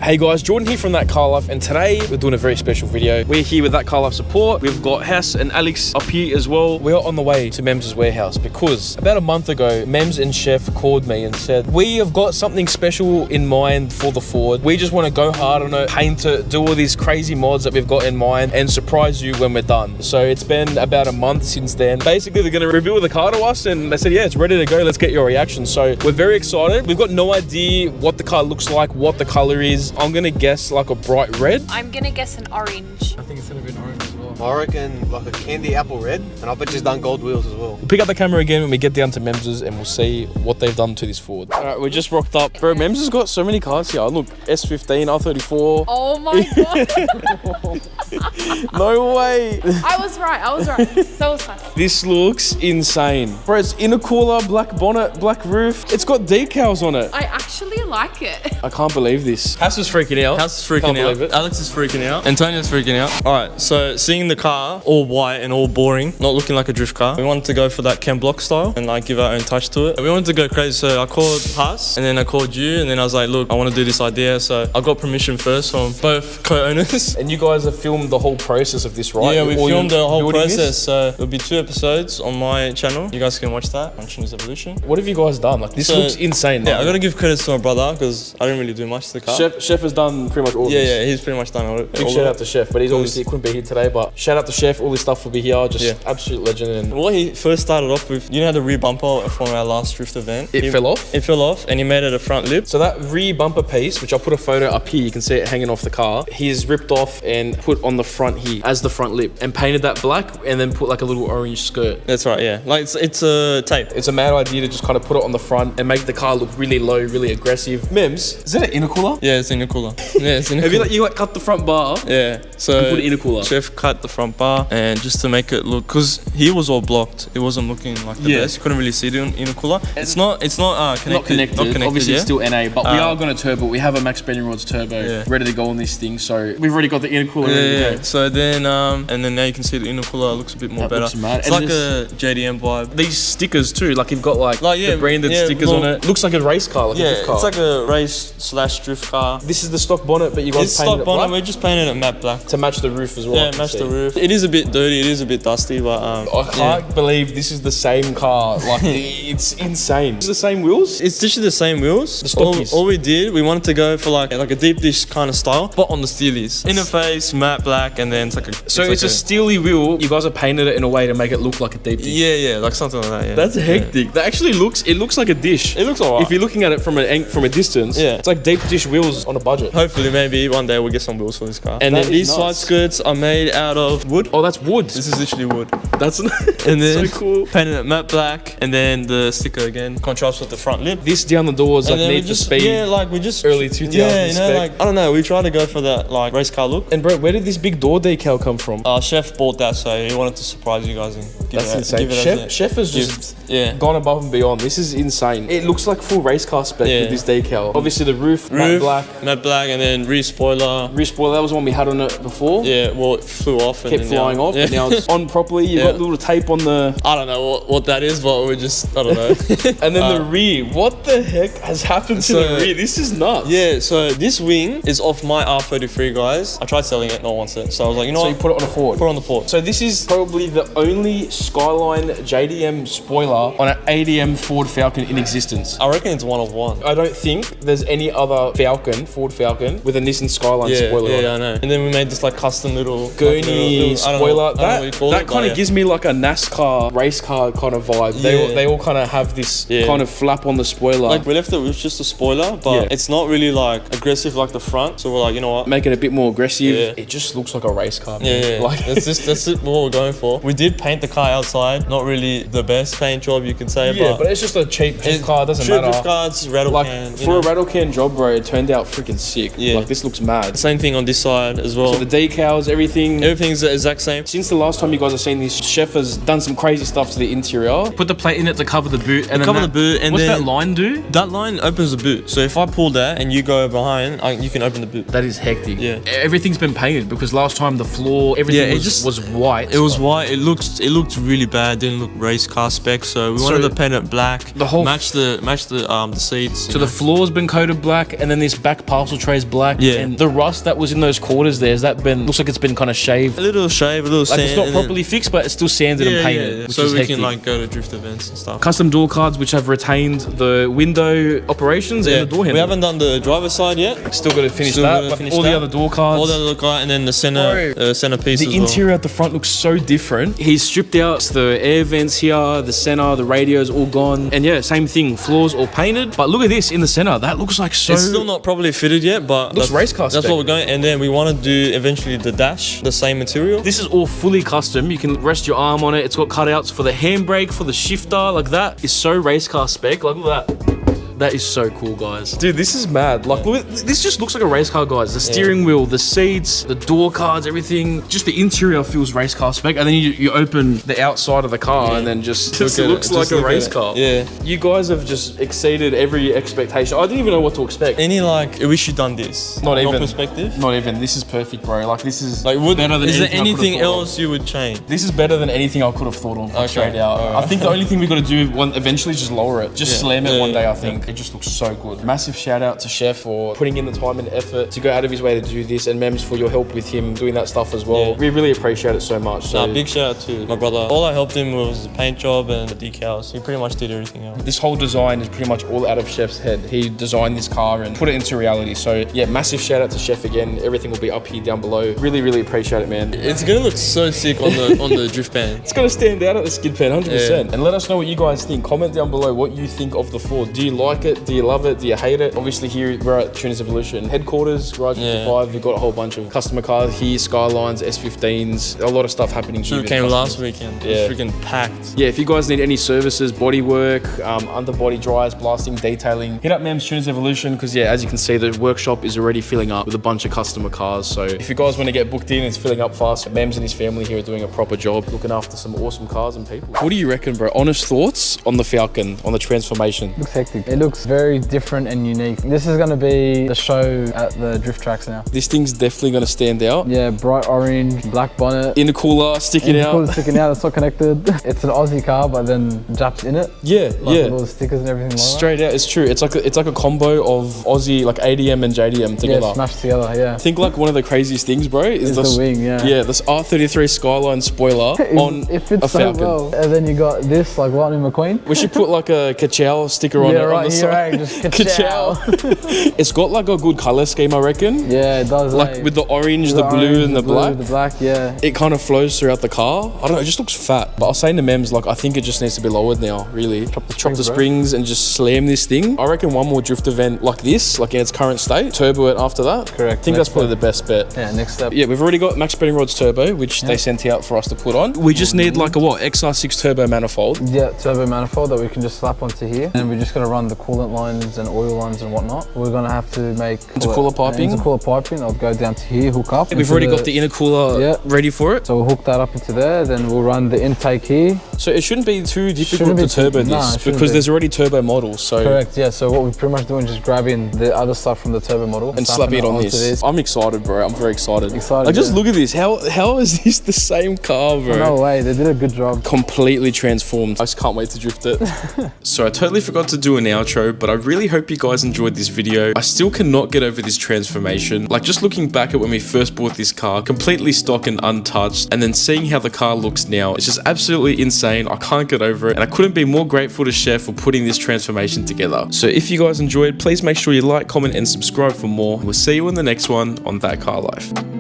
Hey guys, Jordan here from ThatCarLife, and today we're doing a very special video. We're here with ThatCarLife support. We've got Hess and Alex up here as well. We're on the way to Memz's warehouse because about a month ago, Memz and Chef called me and said, we have got something special in mind for the Ford. We just want to go hard on it, paint it, do all these crazy mods that we've got in mind and surprise you when we're done. So it's been about a month since then. Basically, they're going to reveal the car to us and they said, yeah, it's ready to go. Let's get your reaction. So we're very excited. We've got no idea what the car looks like, what the color is. I'm gonna guess like a bright red. I'm gonna guess an orange. I think it's gonna be an orange as well. I reckon like a candy apple red, and I bet she's done gold wheels as well. We'll pick up the camera again when we get down to Memz's and we'll see what they've done to this Ford. All right, we just rocked up. Bro, Memz has got so many cars here. Look, S15, R34. Oh my god. No way. I was right. So fast. This looks insane. Bro, it's intercooler, black bonnet, black roof. It's got decals on it. I actually like it. I can't believe this. Hass is freaking out. House is freaking out. Alex is freaking out. Antonio's freaking out. Alright, so seeing the car all white and all boring, not looking like a drift car, we wanted to go for that Ken Block style and like give our own touch to it. We wanted to go crazy, so I called Haas and then I called you and then I was like, look, I want to do this idea. So I got permission first from both co-owners. And you guys have filmed the whole process of this, right? Yeah, we Or filmed the whole building process. this? So there'll be 2 episodes on my channel. You guys can watch that on Tunersevolution. What have you guys done? Like, this looks insane. Yeah, I gotta give credit to my brother because I didn't really do much to the car. Chef has done pretty much all of this. Yeah, he's pretty much done all it. Big shout out to Chef, but he's obviously couldn't be here today. But shout out to Chef, all this stuff will be here. Just absolute legend. And what he first started off with, you know, the rear bumper from our last drift event. It fell off. It fell off, and he made it a front lip. So that rear bumper piece, which I'll put a photo up here, you can see it hanging off the car. He's ripped off and put on the front here as the front lip, and painted that black, and then put like a little orange skirt. That's right, yeah. Like it's a tape. It's a mad idea to just kind of put it on the front and make the car look really low, really aggressive. Memz, is that an intercooler? Yeah, it's intercooler. Yeah, it's intercooler. Have you like cut the front bar? Yeah, so and put an intercooler. Chef cut the front bar, and just to make it look, because he was all blocked, it wasn't looking like the best. You couldn't really see the intercooler. It's not connected. Not connected. Obviously, it's still NA, but we are going to turbo. We have a Max Bending Rods turbo ready to go on this thing, so we've already got the intercooler ready to go. So then, and then now you can see the intercooler looks a bit more better. Looks mad. It's And like a JDM vibe. These stickers too, like you've got like the branded stickers on it. Looks like a race car, like a drift car. It's like a race / drift car. This is the stock bonnet, but you guys painted stock it bonnet. black We just painted it matte black to match the roof as well. Yeah, match the roof. It is a bit dirty. It is a bit dusty, but I can't believe this is the same car. Like it's insane. It's the same wheels. It's literally the same wheels. The stockies. All we did, we wanted to go for like a deep dish kind of style, but on the steelies. Interface, matte black, and then it's like a. So it's a steely wheel. You guys have painted it in a way to make it look like a deep dish. Yeah, like something like that. Yeah. That's hectic. That actually looks. It looks like a dish. It looks alright. If you're looking at it from a distance, it's like deep dish wheels on a budget. Hopefully, maybe one day we'll get some wheels for this car. And That then is these nuts. side skirts are made out of wood. Oh, that's wood. This is literally wood. That's And then so cool. painted it matte black, and then the sticker again contrasts with the front lip. This down the doors like Need for Speed. Yeah, like we just early 2000s. Yeah, you know, spec. like I don't know. We try to go for that like race car look. And bro, where did this big door decal come from? Chef bought that, so he wanted to surprise you guys and give That's it. insane. Give it as a Chef has gift. just gone above and beyond. This is insane. It looks like full race car spec with this decal. Obviously the roof matte black, and then rear spoiler. Rear spoiler, that was the one we had on it before. Yeah, well, it flew off. And Kept then, flying off. Yeah. But now it's on properly. You've got little tape on the. I don't know what that is, but we just I don't know. And then the rear. What the heck has happened to the rear? This is nuts. Yeah, so this wing is off my R33, guys. I tried selling it, no one wants it. So I was like, you know So what? you put it on a Ford. Put it on the Ford. So this is probably the only Skyline JDM spoiler on an ADM Ford Falcon in existence. I reckon it's one of one. I don't think there's any other Ford Falcon with a Nissan Skyline spoiler on it. Yeah, I know. And then we made this like custom little gurney spoiler. That kind of it, gives me like a NASCAR race car kind of vibe. They all kind of have this kind of flap on the spoiler. Like we left it with just a spoiler, but it's not really like aggressive like the front. So we're like, you know what? Make it a bit more aggressive. It just looks like a race car. Man. Yeah. Like that's what we're going for. We did paint the car outside. Not really the best paint job you can say, but it's just a cheap car. It doesn't matter. Drift cards, rattle can. For a rattle can job, bro, it turned out freaking sick. Yeah. Like this looks mad. Same thing on this side as well. So the decals, everything everything's the exact same. Since the last time you guys have seen this, Chef has done some crazy stuff to the interior. Put the plate in it to cover the boot. And Cover the boot, and what's then that line do? That line opens the boot. So if I pull that and you go behind, you can open the boot. That is hectic. Yeah. Everything's been painted because last time the floor, everything was white. It was white. It looked really bad. Didn't look race car spec. So we wanted to paint it black. The whole match the seats. So the floor's been coated black, and then this back parcel tray's black. Yeah. And the rust that was in those quarters there, looks like it's been kind of shaved. A little shave, a little sand. Like it's not properly fixed, but it's still sanded and painted. Which so is we hectic. can like go to drift events and stuff. Custom door cards which have retained the window operations and the door handle. We haven't done the driver's side yet. Still got to finish that. But all the other door cards. All the other car, and then the center piece. The interior at the front looks so different. He's stripped out the air vents here, the center, the radio's all gone. And yeah, same thing. Floors all painted. But look at this in the center. That looks like so... It's still not properly fitted yet, but looks race car spec. That's what we're going. And then we want to do eventually the dash, the same material. This is all fully custom. You can rest your arm on it. It's got cutouts for the handbrake, for the shifter. Like that is so race car spec. Like look at that. That is so cool, guys. Dude, this is mad. Like, look, this just looks like a race car, guys. The steering wheel, the seats, the door cards, everything. Just the interior feels race car spec. And then you open the outside of the car and then just looks like a race car. Yeah. You guys have just exceeded every expectation. I didn't even know what to expect. Any like, I wish you'd done this. Not even. Your perspective? Not even. This is perfect, bro. Like, this is like, better than is there anything anything else you would change? This is better than anything I could have thought of. Okay. Straight out. Right. I think the only thing we got to do eventually is just lower it. Just slam it one day, I think. It just looks so good. Massive shout out to Chef for putting in the time and effort to go out of his way to do this, and Memz for your help with him doing that stuff as well. We really appreciate it so much. So big shout out to my brother. All I helped him was the paint job and the decals. He pretty much did everything else. this whole design is pretty much all out of Chef's head. He designed this car and put it into reality. So yeah, massive shout out to Chef again. Everything will be up here down below. Really, really appreciate it, man. It's gonna look so sick on the drift pan. It's gonna stand out at the skid pan, 100%. And let us know what you guys think. Comment down below what you think of the Ford. Do you like it? Do you love it? Do you hate it? Obviously here we're at Tunersevolution headquarters, Garage 55. We've got a whole bunch of customer cars here, Skylines, S15s, a lot of stuff happening here. We came last weekend. Yeah. It's freaking packed. Yeah, if you guys need any services, body work, underbody dries, blasting, detailing, hit up Memz Tunersevolution because yeah, as you can see, the workshop is already filling up with a bunch of customer cars. So if you guys want to get booked in, it's filling up fast. Memz and his family here are doing a proper job, looking after some awesome cars and people. What do you reckon, bro? Honest thoughts on the Falcon, on the transformation? Looks hectic. It looks very different and unique. This is going to be the show at the drift tracks now. This thing's definitely going to stand out. Yeah, bright orange, black bonnet. Intercooler sticking out. Intercooler sticking out, it's not connected. It's an Aussie car, but then Japs in it. Yeah, like with all the stickers and everything like Straight out, it's true. It's like a combo of Aussie, like ADM and JDM together. Yeah, smashed together, yeah. I think like one of the craziest things, bro, is the wing, yeah. Yeah, this R33 Skyline spoiler on it fits a Falcon. So well. And then you got this, like Lightning McQueen. We should put like a Ka-Chow sticker on it on the side. Right, just Ka-Chow. It's got like a good color scheme, I reckon. Yeah, it does. Like with the orange, the blue, and the black. The black, yeah. It kind of flows throughout the car. I don't know, it just looks fat. But I was saying to Memz, like, I think it just needs to be lowered now, really. Chop the springs and just slam this thing. I reckon one more drift event like this, like in its current state, turbo it after that. Correct. I think that's probably the best bet. Yeah, next step. Yeah, we've already got Max Spreading Rods turbo, which they sent out for us to put on. We just need like a what? XR6 turbo manifold. Yeah, turbo manifold that we can just slap onto here. And we're just going to run the coolant lines and oil lines and whatnot. We're going to have to make intercooler piping. Intercooler piping. I'll go down to here, hook up. We've already got the intercooler ready for it. So we'll hook that up into there, then we'll run the intake here. So it shouldn't be too difficult to turbo this because there's already turbo models. So correct, yeah. So what we're pretty much doing is just grabbing the other stuff from the turbo model and slapping it on this. I'm excited, bro. I'm very excited. Like just look at this. How is this the same car, bro? No way. They did a good job. Completely transformed. I just can't wait to drift it. So I totally forgot to do an outro, but I really hope you guys enjoyed this video. I still cannot get over this transformation. Like just looking back at when we first bought this car, completely stock and untouched, and then seeing how the car looks now, it's just absolutely insane. I can't get over it, and I couldn't be more grateful to Chef for putting this transformation together. So if you guys enjoyed, please make sure you like, comment, and subscribe for more. We'll see you in the next one on That Car Life.